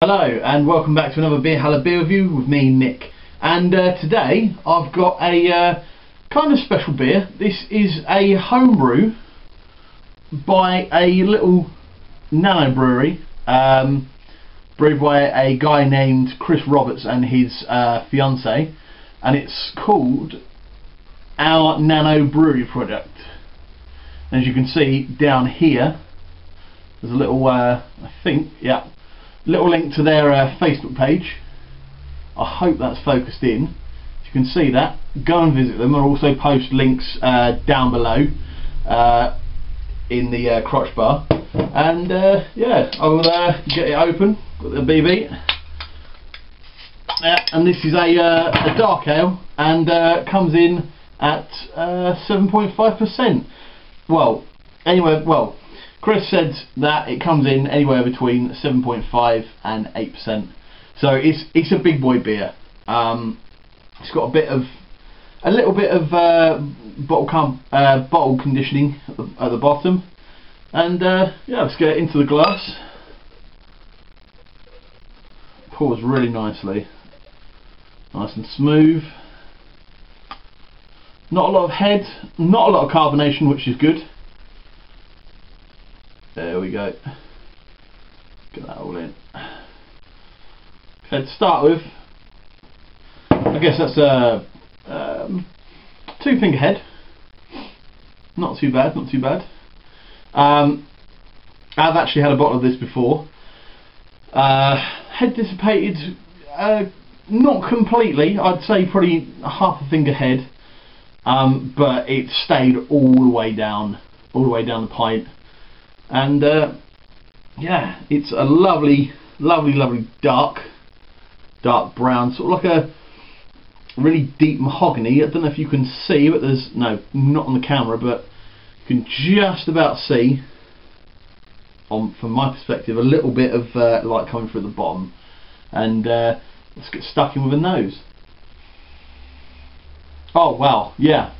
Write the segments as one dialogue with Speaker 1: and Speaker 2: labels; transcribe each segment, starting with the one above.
Speaker 1: Hello and welcome back to another Beer review with me, Nick. And today I've got a kind of special beer. This is a homebrew by a little nano brewery, brewed by a guy named Chris Roberts and his fiance, and it's called Our Nano Brewery Project. And as you can see down here, there's a little, little link to their Facebook page. I hope that's focused in. As you can see that, go and visit them. I'll also post links down below in the crotch bar. And yeah, I will get it open. Got the BB. And this is a dark ale, and comes in at 7.5%. Well, anyway, Chris said that it comes in anywhere between 7.5 and 8%. So it's a big boy beer. It's got a little bit of bottle conditioning at the bottom. And yeah, let's get it into the glass. Pours really nicely, nice and smooth. Not a lot of head, not a lot of carbonation, which is good. There we go. Get that all in. Okay, to start with, I guess that's a 2-finger head. Not too bad, not too bad. I've actually had a bottle of this before. Head dissipated, not completely. I'd say probably half a finger head, but it stayed all the way down the pint. And yeah, it's a lovely dark brown, sort of like a really deep mahogany. I don't know if you can see, but there's not on the camera, but you can just about see, from my perspective, a little bit of light coming through the bottom. And let's get stuck in with a nose. Oh wow, yeah.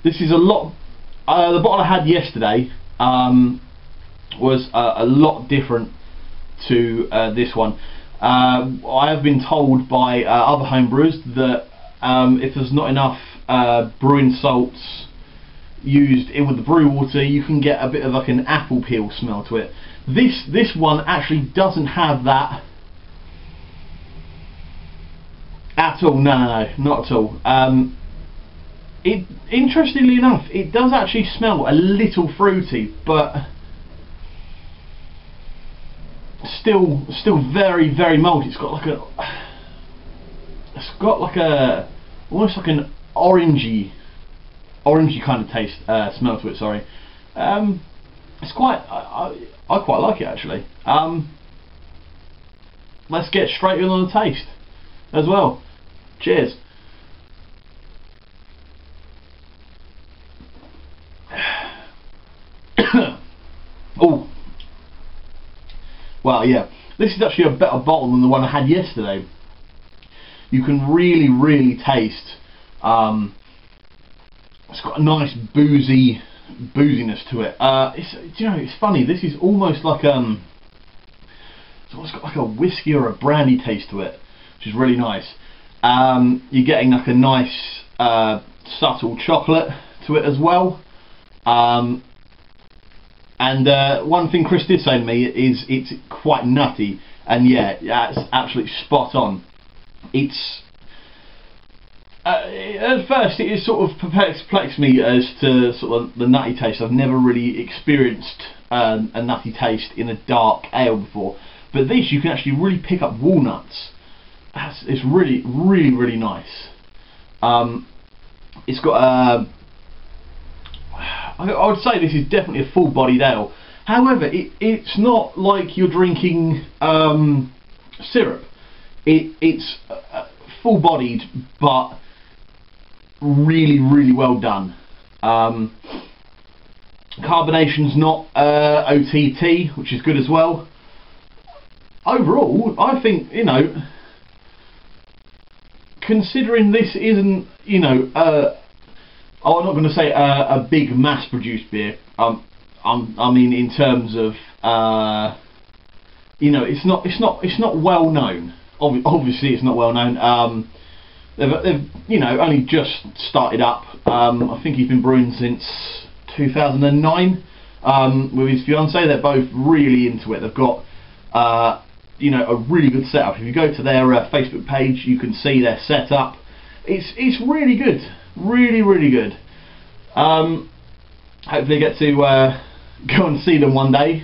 Speaker 1: This is a lot. The bottle I had yesterday was a lot different to this one. I have been told by other homebrewers that if there's not enough brewing salts used in with the brew water, you can get a bit of like an apple peel smell to it. This one actually doesn't have that at all. No, not at all. Interestingly enough, it does actually smell a little fruity, but still very malty. It's got like a almost like an orangey kind of taste, smell to it. Sorry, it's quite. I quite like it actually. Let's get straight in on the taste as well. Cheers. Oh, well, yeah, this is actually a better bottle than the one I had yesterday. You can really taste. It's got a nice booziness to it. It's funny. This is almost like it's almost got like a whiskey or a brandy taste to it, which is really nice. You're getting like a nice subtle chocolate to it as well. And one thing Chris did say to me is it's quite nutty, and yeah, that's absolutely spot on. It's at first it sort of perplexed me as to sort of the nutty taste. I've never really experienced a nutty taste in a dark ale before, but this you can actually really pick up walnuts. It's really nice. It's got I would say this is definitely a full-bodied ale. However, it's not like you're drinking syrup. It's full-bodied, but really well done. Carbonation's not OTT, which is good as well. Overall, I think, considering this isn't, I'm not going to say a big mass-produced beer. I mean, in terms of you know, it's not well known. Obviously, it's not well known. They've you know, only just started up. I think he's been brewing since 2009 with his fiance. They're both really into it. They've got you know, a really good setup. If you go to their Facebook page, you can see their setup. It's really good, really good. Hopefully, get to go and see them one day.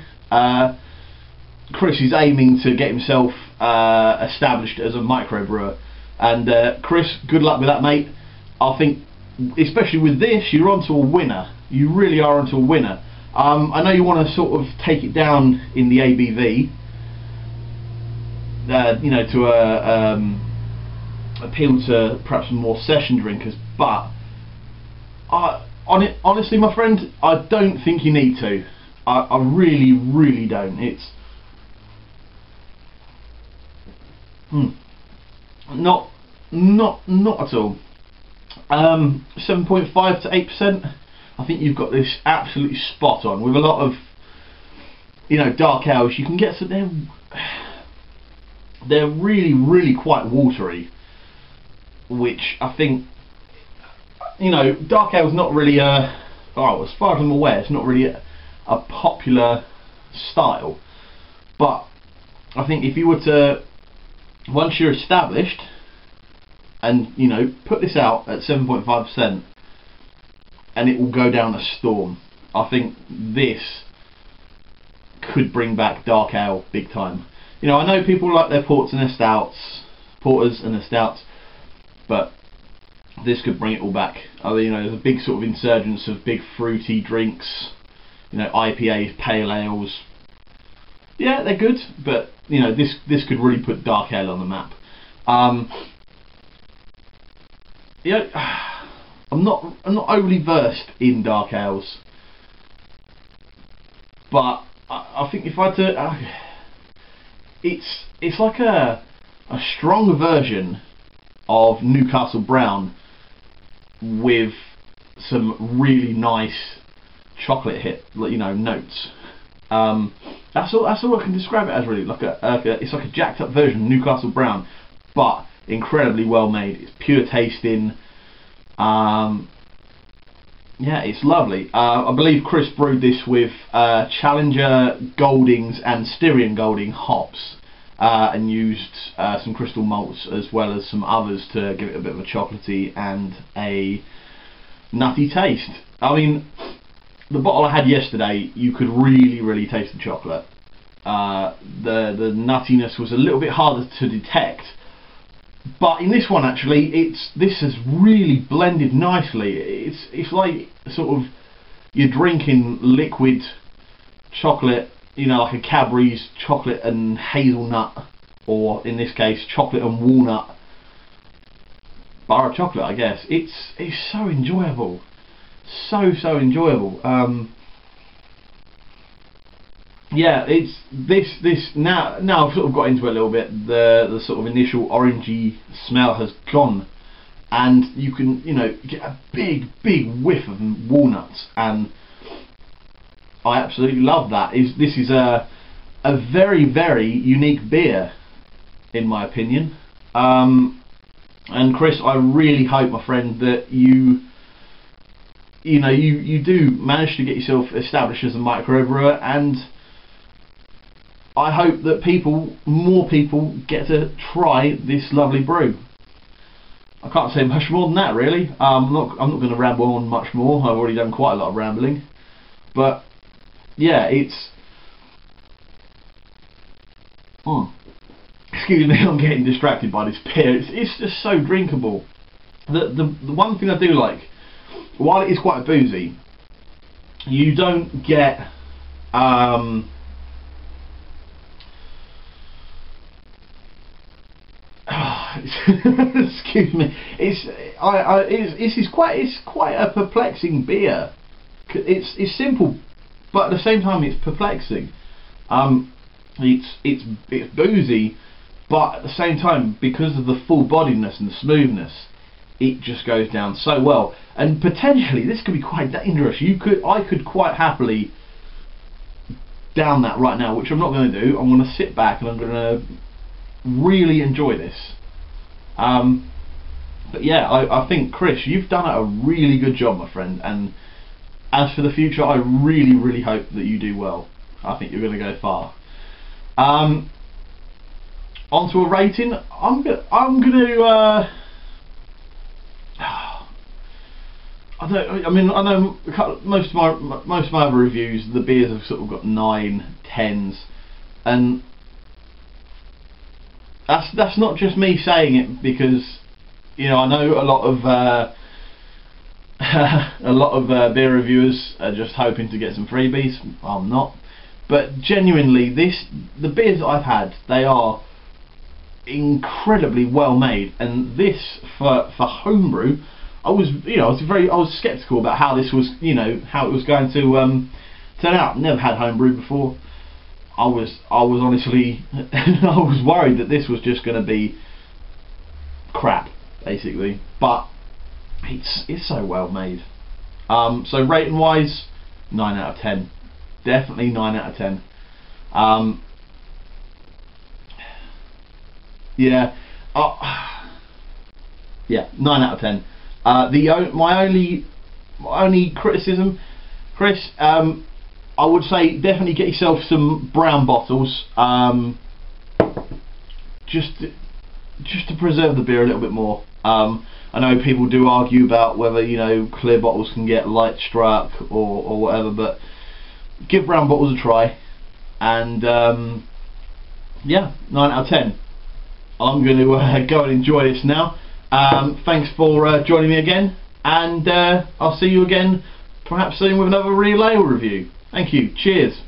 Speaker 1: Chris is aiming to get himself established as a microbrewer, and Chris, good luck with that, mate. I think, especially with this, you're onto a winner. You really are onto a winner. I know you want to sort of take it down in the ABV, you know, to appeal to perhaps some more session drinkers, but honestly, my friend, I don't think you need to. I really don't. It's not at all. 7.5 to 8%. I think you've got this absolutely spot on. With a lot of, you know, dark ales, you can get some. They're really quite watery, which I think, you know, dark ale's not really as far as I'm aware, it's not really a popular style. But I think if you were to, once you're established, and you know, put this out at 7.5%, and it will go down a storm. I think this could bring back dark ale big time. You know, I know people like their porters and their stouts, but this could bring it all back. You know, there's a big sort of insurgence of big fruity drinks. You know, IPAs, pale ales. Yeah, they're good, but you know, this could really put dark ale on the map. Yeah, I'm not overly versed in dark ales, but I think if I had to, it's like a strong version of Newcastle Brown with some really nice chocolate notes. That's all I can describe it as, really. It's like a jacked up version of Newcastle Brown, but incredibly well made. It's pure tasting. Yeah, it's lovely. I believe Chris brewed this with Challenger Goldings and Styrian Golding hops, and used some crystal malts as well as some others to give it a bit of a chocolatey and a nutty taste. I mean, the bottle I had yesterday, you could really taste the chocolate. The nuttiness was a little bit harder to detect, but in this one actually, this has really blended nicely. It's like sort of you're drinking liquid chocolate, you know, like a Cadbury's chocolate and hazelnut, or in this case, chocolate and walnut bar of chocolate. I guess it's so enjoyable, so enjoyable. Yeah, it's this now I've sort of got into it a little bit. The sort of initial orangey smell has gone, and you can, you know, get a big whiff of walnuts, and I absolutely love that. This is a very unique beer, in my opinion. And Chris, I really hope, my friend, that you do manage to get yourself established as a microbrewer, and I hope that more people get to try this lovely brew. I can't say much more than that, really. I'm not going to ramble on much more. I've already done quite a lot of rambling, but yeah, it's. Excuse me, I'm getting distracted by this beer. It's just so drinkable. The one thing I do like, while it is quite boozy, you don't get excuse me. It's quite a perplexing beer. It's simple, but at the same time it's perplexing. It's boozy, but at the same time, because of the full bodiness and the smoothness, it just goes down so well. And potentially this could be quite dangerous. I could quite happily down that right now, which I'm not going to do. I'm going to sit back and I'm going to really enjoy this. But yeah, I think, Chris, you've done a really good job, my friend, and as for the future, I really, really hope that you do well. I think you're going to go far. Onto a rating. I'm going to I know most of my other reviews, the beers have sort of got 9, 10s, and that's not just me saying it, because I know a lot of beer reviewers are just hoping to get some freebies. I'm not, but genuinely, the beers that I've had, they are incredibly well made, and this for homebrew, I was skeptical about how this was, how it was going to turn out. Never had homebrew before. I was honestly I was worried that this was just going to be crap, basically, but it's so well made. So rating wise, 9 out of 10, definitely 9 out of 10. Yeah, 9 out of 10. My only criticism, Chris, I would say definitely get yourself some brown bottles, just to preserve the beer a little bit more. I know people do argue about whether clear bottles can get light struck or whatever, but give brown bottles a try. And yeah, 9 out of 10. I'm going to go and enjoy this now. Thanks for joining me again, and I'll see you again perhaps soon with another Relay review. Thank you. Cheers.